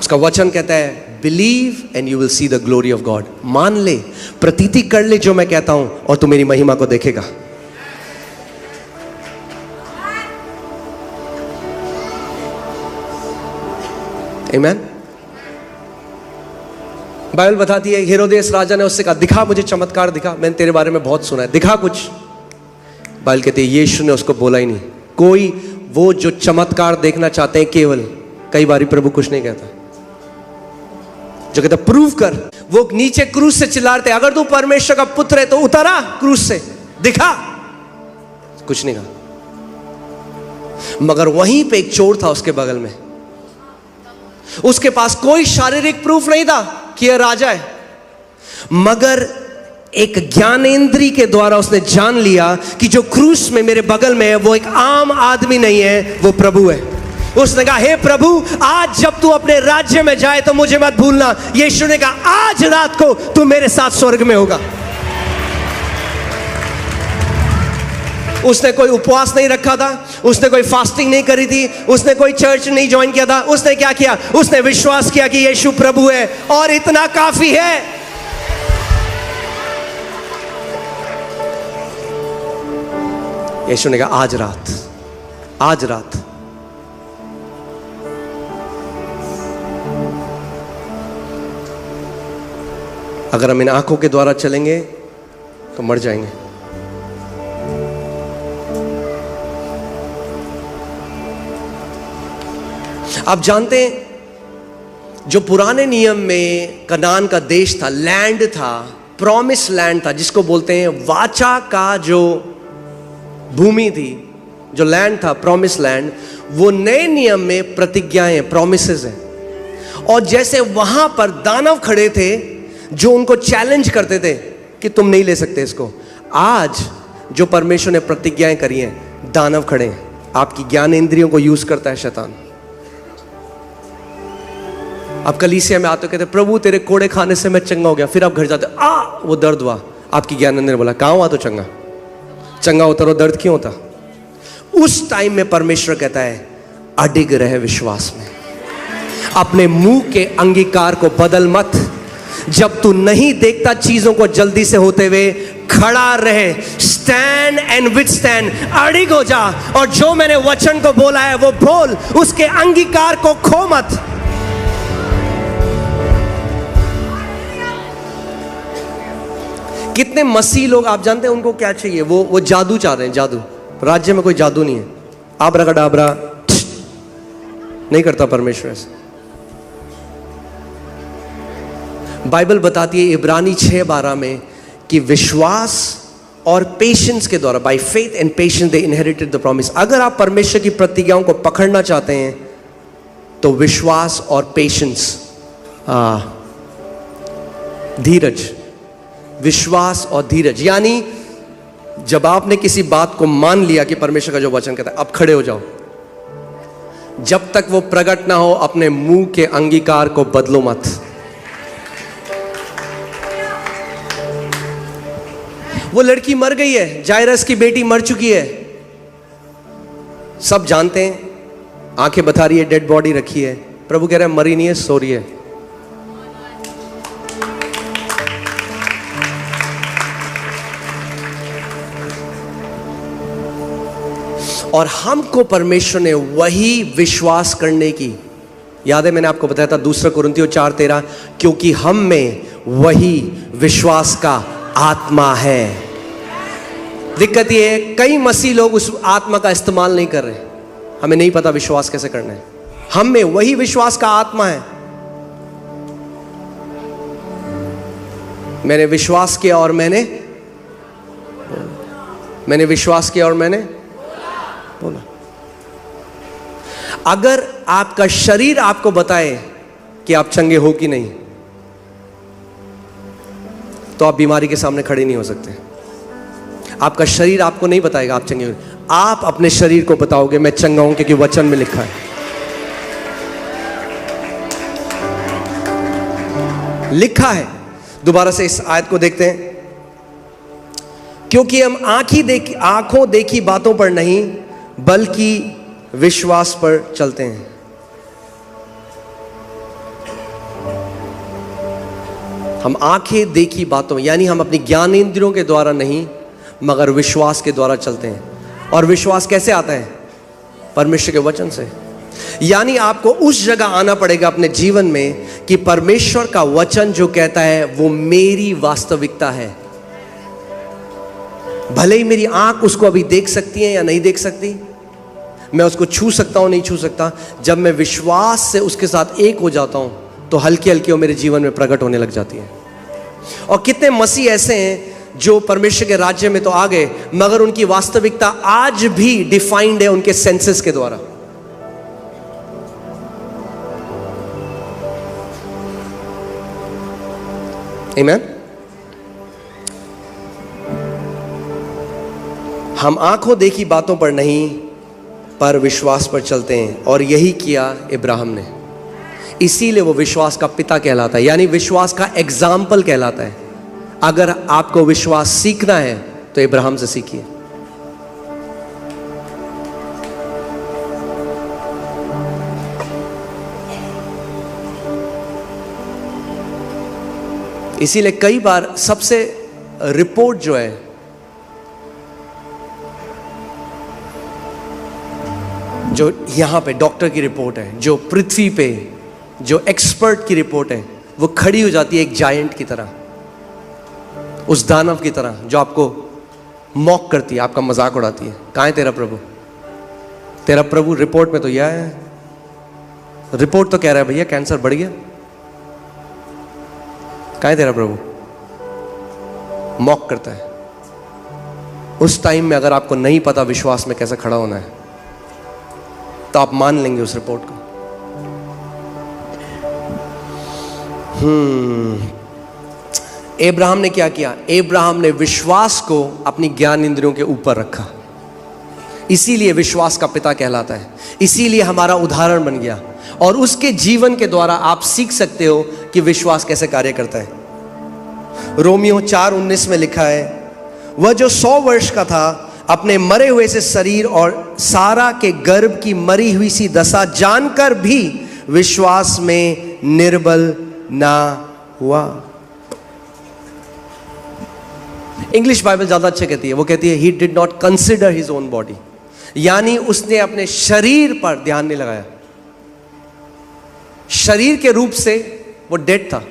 उसका वचन कहता है believe and you will see the glory of God. मान ले, प्रतीति कर ले जो मैं कहता हूं, और तू मेरी महिमा को देखेगा। आमीन। बाइबल बताती है हेरोदेस राजा ने उससे कहा दिखा मुझे चमत्कार दिखा, मैंने तेरे बारे में बहुत सुना है, दिखा कुछ। बाइबल कहती है यीशु ने उसको बोला ही नहीं। कोई वो जो चमत्कार देखना चाहते हैं केवल, कई बारी प्रभु कुछ नहीं कहता, जो कहता प्रूव कर। वो नीचे क्रूस से चिल्लाते अगर तू परमेश्वर का पुत्र है तो उतारा क्रूस से, दिखा, कुछ नहीं कहा। मगर वहीं पे एक चोर था उसके बगल में, उसके पास कोई शारीरिक प्रूफ नहीं था कि यह राजा है, मगर एक ज्ञानेंद्री के द्वारा उसने जान लिया कि जो क्रूस में मेरे बगल में है वो एक आम आदमी नहीं है, वो प्रभु है। उसने कहा हे प्रभु, आज जब तू अपने राज्य में जाए तो मुझे मत भूलना। यीशु ने कहा आज रात को तू मेरे साथ स्वर्ग में होगा। उसने कोई उपवास नहीं रखा था, उसने कोई फास्टिंग नहीं करी थी, उसने कोई चर्च नहीं ज्वाइन किया था। उसने क्या किया? उसने विश्वास किया कि यीशु प्रभु है और इतना काफी है। यीशु ने कहा आज रात, आज रात। अगर हम इन आंखों के द्वारा चलेंगे तो मर जाएंगे। आप जानते हैं जो पुराने नियम में कनान का देश था, लैंड था, प्रॉमिस लैंड था, जिसको बोलते हैं वाचा का जो भूमि थी, जो लैंड था, प्रॉमिस लैंड, वो नए नियम में प्रतिज्ञाएं, प्रॉमिसेस हैं। और जैसे वहां पर दानव खड़े थे जो उनको चैलेंज करते थे कि तुम नहीं ले सकते इसको, आज जो परमेश्वर ने प्रतिज्ञाएं करी हैं, दानव खड़े हैं। आपकी ज्ञान इंद्रियों को यूज करता है शैतान। आप कलीसिया में आते हो, कहते प्रभु तेरे कोड़े खाने से मैं चंगा हो गया, फिर आप घर जाते वो दर्द हुआ। आपकी ज्ञान इंद्रिय ने बोला कहाँ हुआ तो चंगा, चंगा होता रहो, दर्द क्यों होता? उस टाइम में परमेश्वर कहता है अडिग रहे विश्वास में, अपने मुंह के अंगीकार को बदल मत। जब तू नहीं देखता चीजों को जल्दी से होते हुए, खड़ा रहे, स्टैंड एंड विथस्टैंड, अडिग हो जा, और जो मैंने वचन को बोला है वो बोल, उसके अंगीकार को खो मत। कितने मसीह लोग आप जानते हैं उनको क्या चाहिए? वो जादू चाह रहे हैं, जादू। राज्य में कोई जादू नहीं है, आबराकडाबरा नहीं करता परमेश्वर ऐसे। बाइबल बताती है इब्रानी 6:12 में कि विश्वास और पेशेंस के द्वारा, by faith and patience they inherited the promise. अगर आप परमेश्वर की प्रतिज्ञाओं को पकड़ना चाहते हैं तो विश्वास और पेशेंस, धीरज, विश्वास और धीरज, यानी जब आपने किसी बात को मान लिया कि परमेश्वर का जो वचन कहता है, अब खड़े हो जाओ। जब तक वो प्रकट ना हो अपने मुंह के अंगीकार को बदलो मत। वो लड़की मर गई है, जायरस की बेटी मर चुकी है, सब जानते हैं, आंखें बता रही है, डेड बॉडी रखी है। प्रभु कह रहा है मरी नहीं है, सो रही है। और हमको परमेश्वर ने वही विश्वास करने की, याद है मैंने आपको बताया था 2 कुरिन्थियों 4:13, क्योंकि हम में वही विश्वास का आत्मा है। दिक्कत ये है कई मसीह लोग उस आत्मा का इस्तेमाल नहीं कर रहे, हमें नहीं पता विश्वास कैसे करना है। हम में वही विश्वास का आत्मा है। मैंने विश्वास किया और मैंने विश्वास किया और मैंने बोला। अगर आपका शरीर आपको बताए कि आप चंगे हो कि नहीं, तो आप बीमारी के सामने खड़े नहीं हो सकते। आपका शरीर आपको नहीं बताएगा आप चंगे हो, आप अपने शरीर को बताओगे मैं चंगा हूं, क्योंकि वचन में लिखा है। लिखा है। दोबारा से इस आयत को देखते हैं, क्योंकि हम आंखों देखी बातों पर नहीं बल्कि विश्वास पर चलते हैं। हम आंखें देखी बातों, यानी हम अपनी ज्ञानेंद्रियों के द्वारा नहीं मगर विश्वास के द्वारा चलते हैं। और विश्वास कैसे आता है? परमेश्वर के वचन से। यानी आपको उस जगह आना पड़ेगा अपने जीवन में कि परमेश्वर का वचन जो कहता है वो मेरी वास्तविकता है। भले ही मेरी आंख उसको अभी देख सकती है या नहीं देख सकती, मैं उसको छू सकता हूं नहीं छू सकता, जब मैं विश्वास से उसके साथ एक हो जाता हूं तो हल्की हल्की वो मेरे जीवन में प्रकट होने लग जाती है। और कितने मसीह ऐसे हैं जो परमेश्वर के राज्य में तो आ गए मगर उनकी वास्तविकता आज भी डिफाइंड है उनके सेंसेस के द्वारा। आमीन। हम आंखों देखी बातों पर नहीं पर विश्वास पर चलते हैं, और यही किया इब्राहिम ने। इसीलिए वो विश्वास का पिता कहलाता है, यानी विश्वास का एग्जाम्पल कहलाता है। अगर आपको विश्वास सीखना है तो इब्राहिम से सीखिए। इसीलिए कई बार सबसे रिपोर्ट जो है, जो यहां पे डॉक्टर की रिपोर्ट है, जो पृथ्वी पे जो एक्सपर्ट की रिपोर्ट है, वो खड़ी हो जाती है एक जायंट की तरह, उस दानव की तरह जो आपको मॉक करती है, आपका मजाक उड़ाती है। कहां है तेरा प्रभु? तेरा प्रभु रिपोर्ट में तो यह है, रिपोर्ट तो कह रहा है भैया कैंसर बढ़ गया। कहां है तेरा प्रभु? मॉक करता है। उस टाइम में अगर आपको नहीं पता विश्वास में कैसे खड़ा होना है तो आप मान लेंगे उस रिपोर्ट को। अब्राहम ने क्या किया? अब्राहम ने विश्वास को अपनी ज्ञान इंद्रियों के ऊपर रखा। इसीलिए विश्वास का पिता कहलाता है, इसीलिए हमारा उदाहरण बन गया। और उसके जीवन के द्वारा आप सीख सकते हो कि विश्वास कैसे कार्य करता है। रोमियो 4:19 में लिखा है, वह जो 100 वर्ष का था अपने मरे हुए से शरीर और सारा के गर्भ की मरी हुई सी दशा जानकर भी विश्वास में निर्बल ना हुआ। इंग्लिश बाइबल ज्यादा अच्छा कहती है, वो कहती है he did not consider his own body, यानी उसने अपने शरीर पर ध्यान नहीं लगाया। शरीर के रूप से वो डेड था,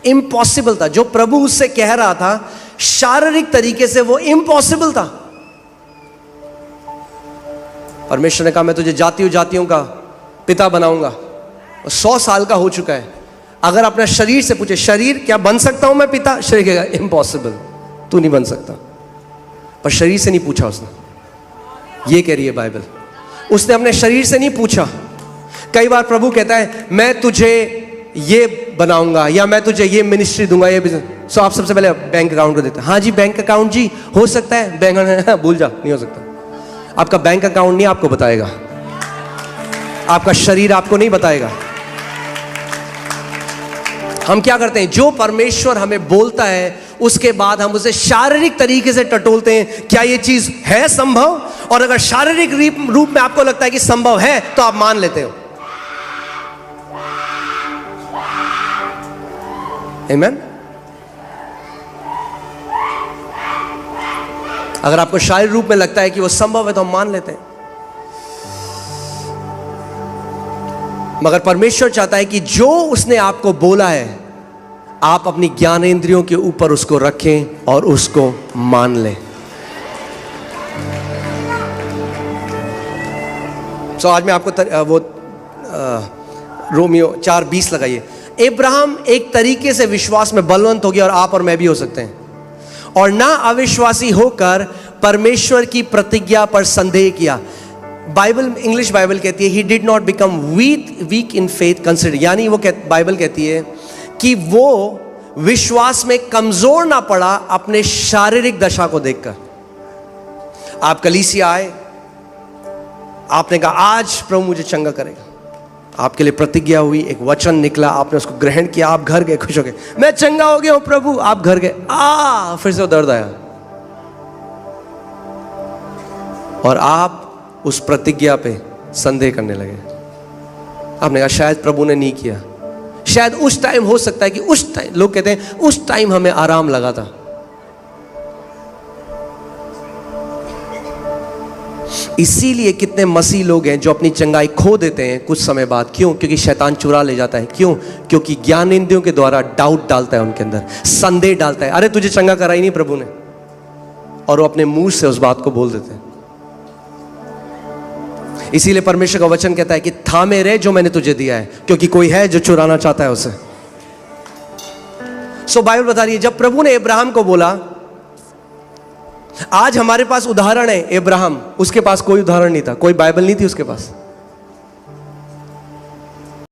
इम्पॉसिबल था। जो प्रभु उससे कह रहा था शारीरिक तरीके से वो इम्पॉसिबल था। परमेश्वर ने कहा मैं तुझे जातियों का पिता बनाऊंगा। 100 साल का हो चुका है। अगर अपना शरीर से पूछे, शरीर क्या बन सकता हूं मैं पिता? शरीर कहेगा इम्पॉसिबल, तू नहीं बन सकता। पर शरीर से नहीं पूछा उसने, ये कह रही है बाइबल। उसने अपने शरीर से नहीं पूछा। कई बार प्रभु कहता है मैं तुझे ये बनाऊंगा या मैं तुझे ये मिनिस्ट्री दूंगा, ये बिजनेस। सो आप सबसे पहले बैंक अकाउंट को देते हैं। हाँ जी बैंक अकाउंट जी हो सकता है, बैंक भूल जा, नहीं हो सकता। आपका बैंक अकाउंट नहीं आपको बताएगा, आपका शरीर आपको नहीं बताएगा। हम क्या करते हैं, जो परमेश्वर हमें बोलता है उसके बाद हम उसे शारीरिक तरीके से टटोलते हैं, क्या ये चीज है संभव? और अगर शारीरिक रूप में आपको लगता है कि संभव है तो आप मान लेते हो। आमीन। अगर आपको शारीरिक रूप में लगता है कि वो संभव है तो हम मान लेते हैं। मगर परमेश्वर चाहता है कि जो उसने आपको बोला है आप अपनी ज्ञानेंद्रियों के ऊपर उसको रखें और उसको मान लें। तो आज मैं आपको वो रोमियो 4:20 लगाइए। अब्राहम एक तरीके से विश्वास में बलवंत हो गया और आप और मैं भी हो सकते हैं। और ना अविश्वासी होकर परमेश्वर की प्रतिज्ञा पर संदेह किया। बाइबल, इंग्लिश बाइबल कहती है he did not become weak in faith consider, यानी वो बाइबल कहती है कि वो विश्वास में कमजोर ना पड़ा अपने शारीरिक दशा को देखकर। आप कलीसिया आए, आपने कहा आज प्रभु मुझे चंगा करेगा, आपके लिए प्रतिज्ञा हुई, एक वचन निकला, आपने उसको ग्रहण किया, आप घर गए खुश हो गए, मैं चंगा हो गया हूं प्रभु। आप घर गए, फिर से वो दर्द आया और आप उस प्रतिज्ञा पे संदेह करने लगे। आपने कहा शायद प्रभु ने नहीं किया, शायद उस टाइम हो सकता है कि उस टाइम, लोग कहते हैं उस टाइम हमें आराम लगा था। इसीलिए कितने मसीह लोग हैं जो अपनी चंगाई खो देते हैं कुछ समय बाद। क्यों? क्योंकि शैतान चुरा ले जाता है। क्यों? क्योंकि ज्ञानेंद्रियों के द्वारा डाउट डालता है उनके अंदर, संदेह डालता है, अरे तुझे चंगा करा ही नहीं प्रभु ने, और वो अपने मुंह से उस बात को बोल देते हैं। इसीलिए परमेश्वर का वचन कहता है कि थामे रहे जो मैंने तुझे दिया है, क्योंकि कोई है जो चुराना चाहता है उसे। सो बाइबल बता रही है, जब प्रभु ने अब्राहम को बोला, आज हमारे पास उदाहरण है अब्राहम, उसके पास कोई उदाहरण नहीं था, कोई बाइबल नहीं थी उसके पास।